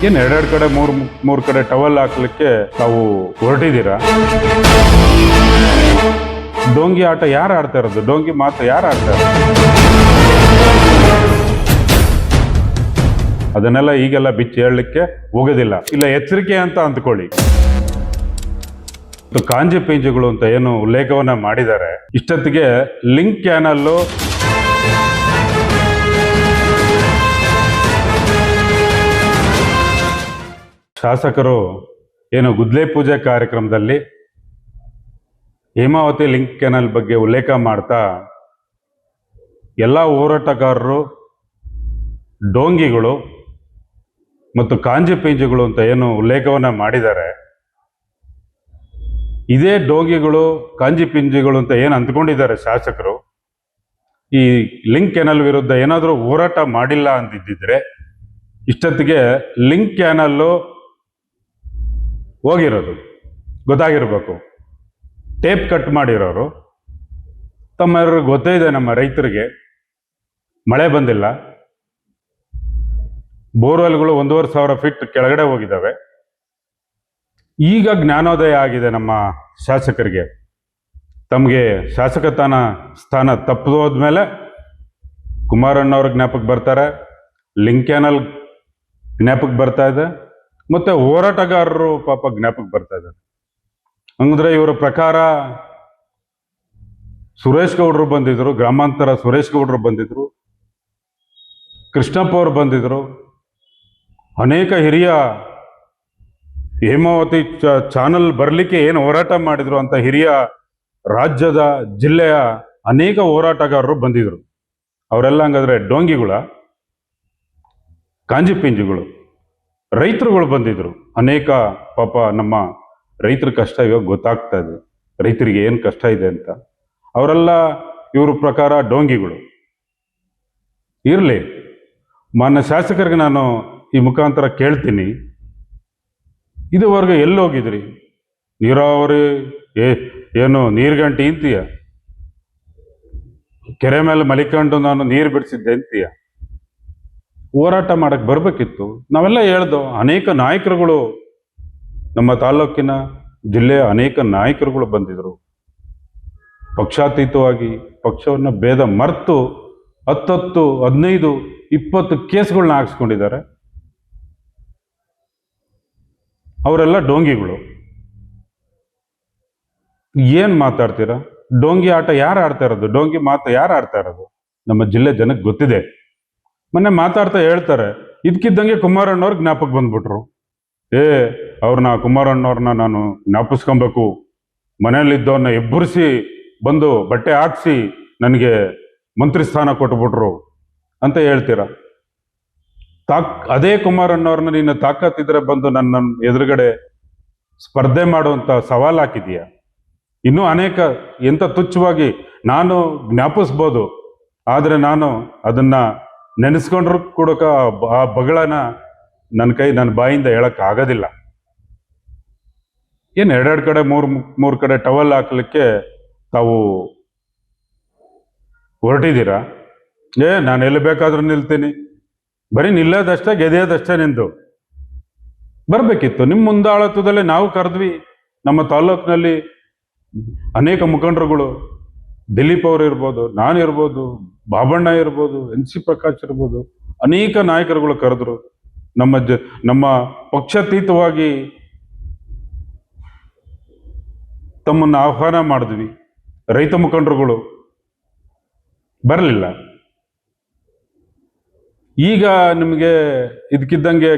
ಏನ್ ಎರಡೆರಡು ಕಡೆ ಮೂರ್ ಕಡೆ ಟವಲ್ ಹಾಕ್ಲಿಕ್ಕೆ ತಾವು ಹೊರಟಿದ್ದೀರಾ? ಡೋಂಗಿ ಆಟ ಯಾರು ಆಡ್ತಾ ಇರೋದು? ಡೋಂಗಿ ಮಾತು ಯಾರು ಆಡ್ತಾ ಇರೋದು? ಅದನ್ನೆಲ್ಲ ಈಗೆಲ್ಲ ಬಿಚ್ಚಿ ಹೇಳಲಿಕ್ಕೆ ಹೋಗೋದಿಲ್ಲ. ಇಲ್ಲ, ಎಚ್ಚರಿಕೆ ಅಂತ ಅಂದ್ಕೊಳ್ಳಿ. ಕಾಂಜಿ ಪಿಂಜಿಗಳು ಅಂತ ಏನು ಉಲ್ಲೇಖವನ್ನ ಮಾಡಿದ್ದಾರೆ, ಇಷ್ಟೊತ್ತಿಗೆ ಲಿಂಕ್ ಚಾನಲ್ಲು ಶಾಸಕರು ಏನು ಗುದ್ಲೆ ಪೂಜೆ ಕಾರ್ಯಕ್ರಮದಲ್ಲಿ ಹೇಮಾವತಿ ಲಿಂಕ್ ಕೆನಲ್ ಬಗ್ಗೆ ಉಲ್ಲೇಖ ಮಾಡ್ತಾ ಎಲ್ಲ ಹೋರಾಟಗಾರರು ಡೋಂಗಿಗಳು ಮತ್ತು ಕಾಂಜಿ ಪಿಂಜಿಗಳು ಅಂತ ಏನು ಉಲ್ಲೇಖವನ್ನ ಮಾಡಿದ್ದಾರೆ, ಇದೇ ಡೋಂಗಿಗಳು ಕಾಂಜಿ ಪಿಂಜಿಗಳು ಅಂತ ಏನು ಅಂದ್ಕೊಂಡಿದ್ದಾರೆ ಶಾಸಕರು, ಈ ಲಿಂಕ್ ಕೆನಲ್ ವಿರುದ್ಧ ಏನಾದರೂ ಹೋರಾಟ ಮಾಡಿಲ್ಲ ಅಂತಿದ್ದಿದ್ರೆ ಇಷ್ಟೊತ್ತಿಗೆ ಲಿಂಕ್ ಕ್ಯಾನಲ್ಲು ಹೋಗಿರೋದು ಗೊತ್ತಾಗಿರ್ಬೇಕು. ಟೇಪ್ ಕಟ್ ಮಾಡಿರೋರು ತಮ್ಮೆಲ್ಲರಿಗೂ ಗೊತ್ತೇ ಇದೆ. ನಮ್ಮ ರೈತರಿಗೆ ಮಳೆ ಬಂದಿಲ್ಲ, ಬೋರ್ವೆಲ್ಗಳು 1,500 ಫೀಟ್ ಕೆಳಗಡೆ ಹೋಗಿದ್ದಾವೆ. ಈಗ ಜ್ಞಾನೋದಯ ಆಗಿದೆ ನಮ್ಮ ಶಾಸಕರಿಗೆ. ತಮಗೆ ಶಾಸಕ ಸ್ಥಾನ ತಪ್ಪೋದ್ಮೇಲೆ ಕುಮಾರಣ್ಣವ್ರ ಜ್ಞಾಪಕ ಬರ್ತಾರೆ, ಲಿಂಕ್ ಕ್ಯಾನಲ್ ಜ್ಞಾಪಕ ಬರ್ತಾ ಇದೆ, ಮತ್ತೆ ಹೋರಾಟಗಾರರು ಪಾಪ ಜ್ಞಾಪಕ ಬರ್ತಾ ಇದ್ದಾರೆ. ಅಂದ್ರೆ ಇವರ ಪ್ರಕಾರ ಸುರೇಶ್ ಗೌಡರು ಬಂದಿದ್ರು, ಗ್ರಾಮಾಂತರ ಸುರೇಶ್ ಗೌಡರು ಬಂದಿದ್ರು, ಕೃಷ್ಣಪ್ಪ ಅವರು ಬಂದಿದ್ರು, ಅನೇಕ ಹಿರಿಯ ಹೇಮಾವತಿ ಚಾನಲ್ ಬರಲಿಕ್ಕೆ ಏನು ಹೋರಾಟ ಮಾಡಿದ್ರು ಅಂತ ಹಿರಿಯ ರಾಜ್ಯದ ಜಿಲ್ಲೆಯ ಅನೇಕ ಹೋರಾಟಗಾರರು ಬಂದಿದ್ರು. ಅವರೆಲ್ಲ ಹಂಗಾದ್ರೆ ಡೋಂಗಿಗಳ, ಕಾಂಜಿ ಪಿಂಜಿಗಳು, ರೈತರುಗಳು ಬಂದಿದ್ರು. ಅನೇಕ ಪಾಪ ನಮ್ಮ ರೈತರ ಕಷ್ಟ ಇವಾಗ ಗೊತ್ತಾಗ್ತಾ ಇದೆ, ರೈತರಿಗೆ ಏನು ಕಷ್ಟ ಇದೆ ಅಂತ. ಅವರೆಲ್ಲ ಇವ್ರ ಪ್ರಕಾರ ಡೋಂಗಿಗಳು. ಇರಲಿ, ಮಾನ್ಯ ಶಾಸಕರಿಗೆ ನಾನು ಈ ಮುಖಾಂತರ ಕೇಳ್ತೀನಿ, ಇದುವರೆಗೂ ಎಲ್ಲಿ ಹೋಗಿದ್ರಿ? ನೀರಾವರಿ ಏನು ನೀರ್ಗಂಟಿ ಇಂತೀಯ? ಕೆರೆ ಮೇಲೆ ಮಲಿಕೊಂಡು ನಾನು ನೀರು ಬಿಡಿಸಿದ್ದೆ ಅಂತೀಯ? ಹೋರಾಟ ಮಾಡಕ್ಕೆ ಬರಬೇಕಿತ್ತು. ನಾವೆಲ್ಲ ಹೇಳ್ದೋ, ಅನೇಕ ನಾಯಕರುಗಳು ನಮ್ಮ ತಾಲೂಕಿನ ಜಿಲ್ಲೆಯ ಅನೇಕ ನಾಯಕರುಗಳು ಬಂದಿದ್ರು. ಪಕ್ಷಾತೀತವಾಗಿ ಪಕ್ಷವನ್ನು ಭೇದ ಮರೆತು 10, 15, 20 ಕೇಸ್ಗಳನ್ನ ಹಾಕ್ಸ್ಕೊಂಡಿದ್ದಾರೆ. ಅವರೆಲ್ಲ ಡೋಂಗಿಗಳು. ಏನ್ ಮಾತಾಡ್ತೀರಾ? ಡೋಂಗಿ ಆಟ ಯಾರು ಆಡ್ತಾ ಇರೋದು? ಡೋಂಗಿ ಮಾತು ಯಾರು ಆಡ್ತಾ ಇರೋದು? ನಮ್ಮ ಜಿಲ್ಲೆ ಜನಕ್ಕೆ ಗೊತ್ತಿದೆ. ಮೊನ್ನೆ ಮಾತಾಡ್ತಾ ಹೇಳ್ತಾರೆ, ಇದಕ್ಕಿದ್ದಂಗೆ ಕುಮಾರಣ್ಣವ್ರ ಜ್ಞಾಪಕ ಬಂದ್ಬಿಟ್ರು. ಅವ್ರನ್ನ ಕುಮಾರಣ್ಣವ್ರನ್ನ ನಾನು ಜ್ಞಾಪಿಸ್ಕೊಬೇಕು, ಮನೆಯಲ್ಲಿದ್ದವ್ರನ್ನ ಎಬ್ಬರಿಸಿ ಬಂದು ಬಟ್ಟೆ ಹಾಕ್ಸಿ ನನಗೆ ಮಂತ್ರಿ ಸ್ಥಾನ ಕೊಟ್ಬಿಟ್ರು ಅಂತ ಹೇಳ್ತೀರ. ಅದೇ ಕುಮಾರಣ್ಣವ್ರನ್ನ ನಿನ್ನ ತಾಕತ್ತಿದ್ರೆ ಬಂದು ನನ್ನ ಎದುರುಗಡೆ ಸ್ಪರ್ಧೆ ಮಾಡುವಂತ ಸವಾಲು ಹಾಕಿದೀಯ. ಇನ್ನೂ ಅನೇಕ ಎಂತ ತುಚ್ಛವಾಗಿ ನಾನು ಜ್ಞಾಪಿಸ್ಬೋದು, ಆದ್ರೆ ನಾನು ಅದನ್ನ ನೆನೆಸ್ಕೊಂಡ್ರು ಕೂಡ ಆ ಬಗಳನ ನನ್ನ ಬಾಯಿಂದ ಹೇಳಕ್ ಆಗೋದಿಲ್ಲ. ಏನ್ ಎರಡೆರಡು ಕಡೆ ಮೂರ್ ಕಡೆ ಟವಲ್ ಹಾಕ್ಲಿಕ್ಕೆ ತಾವು ಹೊರಟಿದ್ದೀರಾ? ನಾನು ಎಲ್ಲಿ ಬೇಕಾದ್ರೂ ನಿಲ್ತೀನಿ, ಬರೀ ನಿಲ್ಲೋದಷ್ಟೇ ಗೆದೆಯೋದಷ್ಟೇ ನಿಂದು. ಬರ್ಬೇಕಿತ್ತು ನಿಮ್ಮ ಮುಂದಾಳತ್ವದಲ್ಲೇ. ನಾವು ಕರೆದ್ವಿ. ನಮ್ಮ ತಾಲ್ಲೂಕಿನಲ್ಲಿ ಅನೇಕ ಮುಖಂಡರುಗಳು, ದಿಲೀಪ್ ಅವರು ಇರ್ಬೋದು, ನಾನು ಇರ್ಬೋದು, ಬಾಬಣ್ಣ ಇರ್ಬೋದು, NC ಪ್ರಕಾಶ್ ಇರ್ಬೋದು, ಅನೇಕ ನಾಯಕರುಗಳು ಕರೆದ್ರು. ನಮ್ಮ ಪಕ್ಷಾತೀತವಾಗಿ ತಮ್ಮನ್ನು ಆಹ್ವಾನ ಮಾಡಿದ್ವಿ. ರೈತ ಮುಖಂಡರುಗಳು ಬರಲಿಲ್ಲ. ಈಗ ನಿಮಗೆ ಇದಕ್ಕಿದ್ದಂಗೆ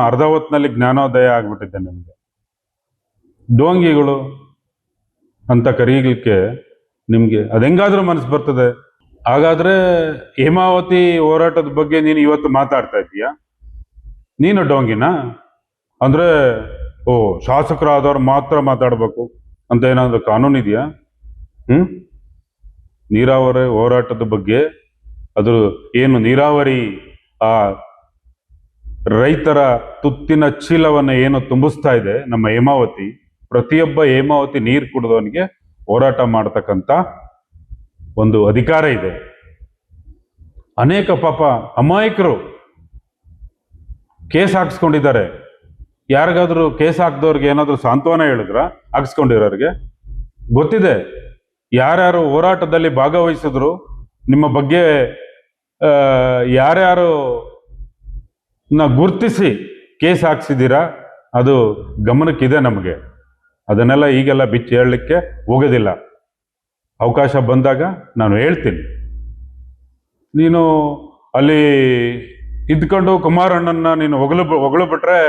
ಅರ್ಧ ಹೊತ್ತಿನಲ್ಲಿ ಜ್ಞಾನೋದಯ ಆಗ್ಬಿಟ್ಟಿದೆ. ನಿಮಗೆ ಡೋಂಗಿಗಳು ಅಂತ ಕರೀಲಿಕ್ಕೆ ನಿಮ್ಗೆ ಅದೆಂಗಾದ್ರೂ ಮನಸ್ಸು ಬರ್ತದೆ? ಹಾಗಾದ್ರೆ ಹೇಮಾವತಿ ಹೋರಾಟದ ಬಗ್ಗೆ ನೀನು ಇವತ್ತು ಮಾತಾಡ್ತಾ ಇದೀಯಾ? ನೀನು ಡೋಂಗಿನ? ಅಂದ್ರೆ ಶಾಸಕರಾದವ್ರು ಮಾತ್ರ ಮಾತಾಡ್ಬೇಕು ಅಂತ ಏನಾದ್ರು ಕಾನೂನು ಇದೆಯಾ? ನೀರಾವರಿ ಹೋರಾಟದ ಬಗ್ಗೆ, ಅದು ಏನು ನೀರಾವರಿ ಆ ರೈತರ ತುತ್ತಿನ ಚೀಲವನ್ನ ಏನು ತುಂಬಿಸ್ತಾ ಇದೆ ನಮ್ಮ ಹೇಮಾವತಿ, ಪ್ರತಿಯೊಬ್ಬ ಹೇಮಾವತಿ ನೀರು ಕುಡಿದವನಿಗೆ ಹೋರಾಟ ಮಾಡತಕ್ಕಂತ ಒಂದು ಅಧಿಕಾರ ಇದೆ. ಅನೇಕ ಪಾಪ ಅಮಾಯಕರು ಕೇಸ್ ಹಾಕ್ಸ್ಕೊಂಡಿದ್ದಾರೆ. ಯಾರಿಗಾದ್ರೂ ಕೇಸ್ ಹಾಕ್ದವ್ರಿಗೆ ಏನಾದರೂ ಸಾಂತ್ವನ ಹೇಳಿದ್ರ? ಹಾಕ್ಸ್ಕೊಂಡಿರೋರಿಗೆ ಗೊತ್ತಿದೆ ಯಾರ್ಯಾರು ಹೋರಾಟದಲ್ಲಿ ಭಾಗವಹಿಸಿದ್ರು, ನಿಮ್ಮ ಬಗ್ಗೆ ಯಾರ್ಯಾರು ಗುರ್ತಿಸಿ ಕೇಸ್ ಹಾಕ್ಸಿದ್ದೀರಾ, ಅದು ಗಮನಕ್ಕಿದೆ ನಮಗೆ. ಅದನ್ನೆಲ್ಲ ಈಗೆಲ್ಲ ಬಿಚ್ಚಿ ಹೇಳಲಿಕ್ಕೆ ಹೋಗೋದಿಲ್ಲ. ಅವಕಾಶ ಬಂದಾಗ ನಾನು ಹೇಳ್ತೀನಿ. ನೀನು ಅಲ್ಲಿ ಇದ್ಕೊಂಡು ಕುಮಾರಣ್ಣನ ನೀನು ಹೊಗಳು ಬಿಟ್ರೆ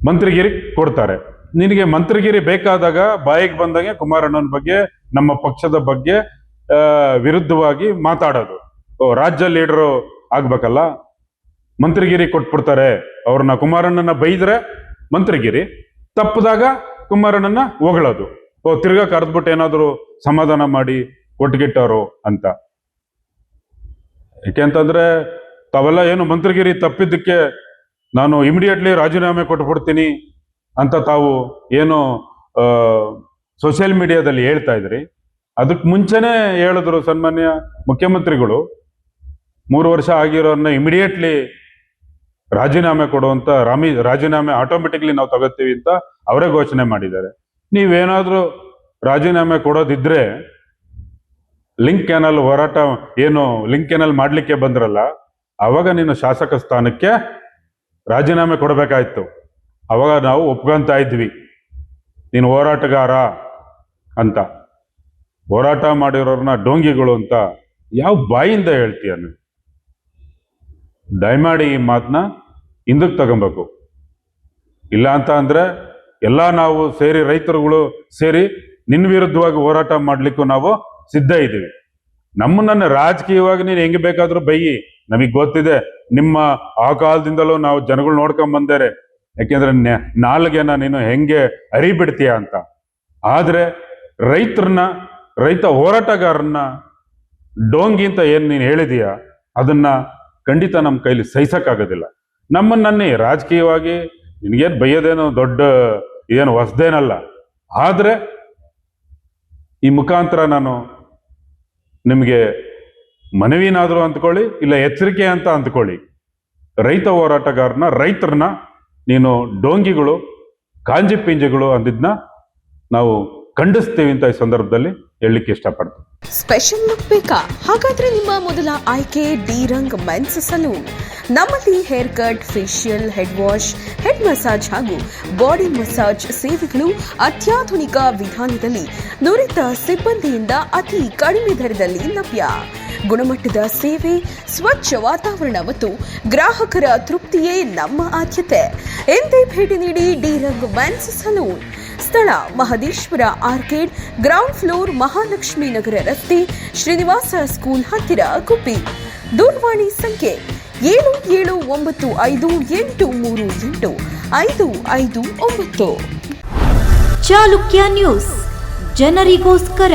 ಮಂತ್ರಿಗಿರಿ ಕೊಡ್ತಾರೆ. ನಿನಗೆ ಮಂತ್ರಿಗಿರಿ ಬೇಕಾದಾಗ ಬಾಯಿಗೆ ಬಂದಂಗೆ ಕುಮಾರಣ್ಣನ ಬಗ್ಗೆ, ನಮ್ಮ ಪಕ್ಷದ ಬಗ್ಗೆ ವಿರುದ್ಧವಾಗಿ ಮಾತಾಡೋದು. ರಾಜ್ಯ ಲೀಡರು ಆಗ್ಬೇಕಲ್ಲ, ಮಂತ್ರಿಗಿರಿ ಕೊಟ್ಬಿಡ್ತಾರೆ. ಅವ್ರನ್ನ ಕುಮಾರಣ್ಣನ ಬೈದ್ರೆ ಮಂತ್ರಿಗಿರಿ, ತಪ್ಪದಾಗ ಕುಮಾರಣ್ಣನ ಹೊಗಳೋದು. ತಿರ್ಗಾ ಕರೆದ್ಬಿಟ್ಟು ಏನಾದ್ರು ಸಮಾಧಾನ ಮಾಡಿ ಕೊಟ್ಗಿಟ್ಟವರು ಅಂತ. ಯಾಕೆಂತಂದ್ರೆ ತಾವೆಲ್ಲ ಏನು ಮಂತ್ರಿಗಿರಿ ತಪ್ಪಿದ್ದಕ್ಕೆ ನಾನು ಇಮಿಡಿಯೇಟ್ಲಿ ರಾಜೀನಾಮೆ ಕೊಟ್ಬಿಡ್ತೀನಿ ಅಂತ ತಾವು ಏನು ಸೋಷಿಯಲ್ ಮೀಡಿಯಾದಲ್ಲಿ ಹೇಳ್ತಾ ಇದ್ರಿ. ಅದಕ್ಕೆ ಮುಂಚೆನೆ ಹೇಳಿದ್ರು ಸನ್ಮಾನ್ಯ ಮುಖ್ಯಮಂತ್ರಿಗಳು, 3 ವರ್ಷ ಆಗಿರೋನ್ನ ಇಮಿಡಿಯೇಟ್ಲಿ ರಾಜೀನಾಮೆ ಕೊಡುವಂತ ರಾಜೀನಾಮೆ ಆಟೋಮೆಟಿಕ್ಲಿ ನಾವು ತಗೋತೀವಿ ಅಂತ ಅವರೇ ಘೋಷಣೆ ಮಾಡಿದ್ದಾರೆ. ನೀವೇನಾದ್ರೂ ರಾಜೀನಾಮೆ ಕೊಡೋದಿದ್ರೆ ಲಿಂಕ್ ಕೆನಲ್ ಹೋರಾಟ ಏನು ಲಿಂಕ್ ಕೆನಲ್ ಮಾಡ್ಲಿಕ್ಕೆ ಬಂದ್ರಲ್ಲ, ಅವಾಗ ನೀನು ಶಾಸಕ ಸ್ಥಾನಕ್ಕೆ ರಾಜೀನಾಮೆ ಕೊಡಬೇಕಾಯ್ತು. ಅವಾಗ ನಾವು ಒಪ್ಕೊಂತ ಇದ್ವಿ ನೀನು ಹೋರಾಟಗಾರ ಅಂತ. ಹೋರಾಟ ಮಾಡಿರೋರನ್ನ ಡೋಂಗಿಗಳು ಅಂತ ಯಾವ ಬಾಯಿಂದ ಹೇಳ್ತೀಯ ನೀವು? ದಯಮಾಡಿ ಈ ಮಾತನ್ನ ಹಿಂದಕ್ಕೆ ತಗೊಬೇಕು. ಇಲ್ಲ ಅಂತ ಅಂದ್ರೆ ಎಲ್ಲ ನಾವು ಸೇರಿ, ರೈತರುಗಳು ಸೇರಿ ನಿನ್ನ ವಿರುದ್ಧವಾಗಿ ಹೋರಾಟ ಮಾಡ್ಲಿಕ್ಕೂ ನಾವು ಸಿದ್ಧ ಇದ್ದೀವಿ. ನಮ್ಮನ್ನ ರಾಜಕೀಯವಾಗಿ ನೀನು ಹೆಂಗೆ ಬೇಕಾದ್ರೂ ಬೈಯಿ, ನಮಗ್ ಗೊತ್ತಿದೆ. ನಿಮ್ಮ ಆ ಕಾಲದಿಂದಲೂ ನಾವು ಜನಗಳು ನೋಡ್ಕೊಂಡ್ ಬಂದೇರೆ. ಯಾಕೆಂದ್ರೆ ನಾಲ್ಗೆನ ನೀನು ಹೆಂಗೆ ಅರಿಬಿಡ್ತೀಯ ಅಂತ. ಆದ್ರೆ ರೈತ ಹೋರಾಟಗಾರನ್ನ ಡೋಂಗಿ ಅಂತ ಏನ್ ನೀನು ಹೇಳಿದೀಯ, ಅದನ್ನ ಖಂಡಿತ ನಮ್ಮ ಕೈಲಿ ಸಹಿಸಕ್ಕಾಗೋದಿಲ್ಲ. ನಮ್ಮನ್ನೇ ರಾಜಕೀಯವಾಗಿ ನಿನಗೇನು ಬೈಯೋದೇನೋ ದೊಡ್ಡ ಏನು ಹೊಸದೇನಲ್ಲ. ಆದ್ರೆ ಈ ಮುಖಾಂತರ ನಾನು ನಿಮಗೆ ಮನವಿನಾದರೂ ಅಂದ್ಕೊಳ್ಳಿ, ಇಲ್ಲ ಎಚ್ಚರಿಕೆ ಅಂತ ಅಂದ್ಕೊಳ್ಳಿ. ರೈತ ಹೋರಾಟಗಾರನ, ರೈತರನ್ನ ನೀನು ಡೋಂಗಿಗಳು, ಕಾಂಜಿ ಪಿಂಜಿಗಳು ಅಂದಿದ್ನ ನಾವು ಖಂಡಿಸ್ತೀವಿ ಅಂತ ಈ ಸಂದರ್ಭದಲ್ಲಿ ಹೇಳಲಿಕ್ಕೆ ಇಷ್ಟಪಡ್ತೀನಿ. ಸ್ಪೆಷಲ್ ಲುಕ್ ಬೇಕಾ? ಹಾಗಾದ್ರೆ ನಿಮ್ಮ ಮೊದಲ ಆಯ್ಕೆ ಡಿ ರಂಗ್ ಮೆನ್ಸ್ ಸಲೂನ್. ನಮ್ಮಲ್ಲಿ hair cut, facial, head wash, head massage ಹಾಗೂ ಬಾಡಿ ಮಸಾಜ್ ಸೇವೆಗಳು ಅತ್ಯಾಧುನಿಕ ವಿಧಾನದಲ್ಲಿ ನುರಿತ ಸಿಬ್ಬಂದಿಯಿಂದ ಅತಿ ಕಡಿಮೆ ದರದಲ್ಲಿ ಲಭ್ಯ. ಗುಣಮಟ್ಟದ ಸೇವೆ, ಸ್ವಚ್ಛ ವಾತಾವರಣ ಮತ್ತು ಗ್ರಾಹಕರ ತೃಪ್ತಿಯೇ ನಮ್ಮ ಆದ್ಯತೆ. ಎಂದೇ ಭೇಟಿ ನೀಡಿ ಡಿ ರಂಗ್ ಮೆನ್ಸ್ ಸಲೂನ್. ಸ್ಥಳ Mahadeshwara arcade, ground floor, Mahalakshmi Nagar ರಸ್ತೆ, ಶ್ರೀನಿವಾಸ ಸ್ಕೂಲ್ ಹತ್ತಿರ, ಗುಬ್ಬಿ. ದೂರವಾಣಿ ಸಂಖ್ಯೆ 7795838559. ಚಾಲುಕ್ಯ ನ್ಯೂಸ್, ಜನರಿಗೋಸ್ಕರ.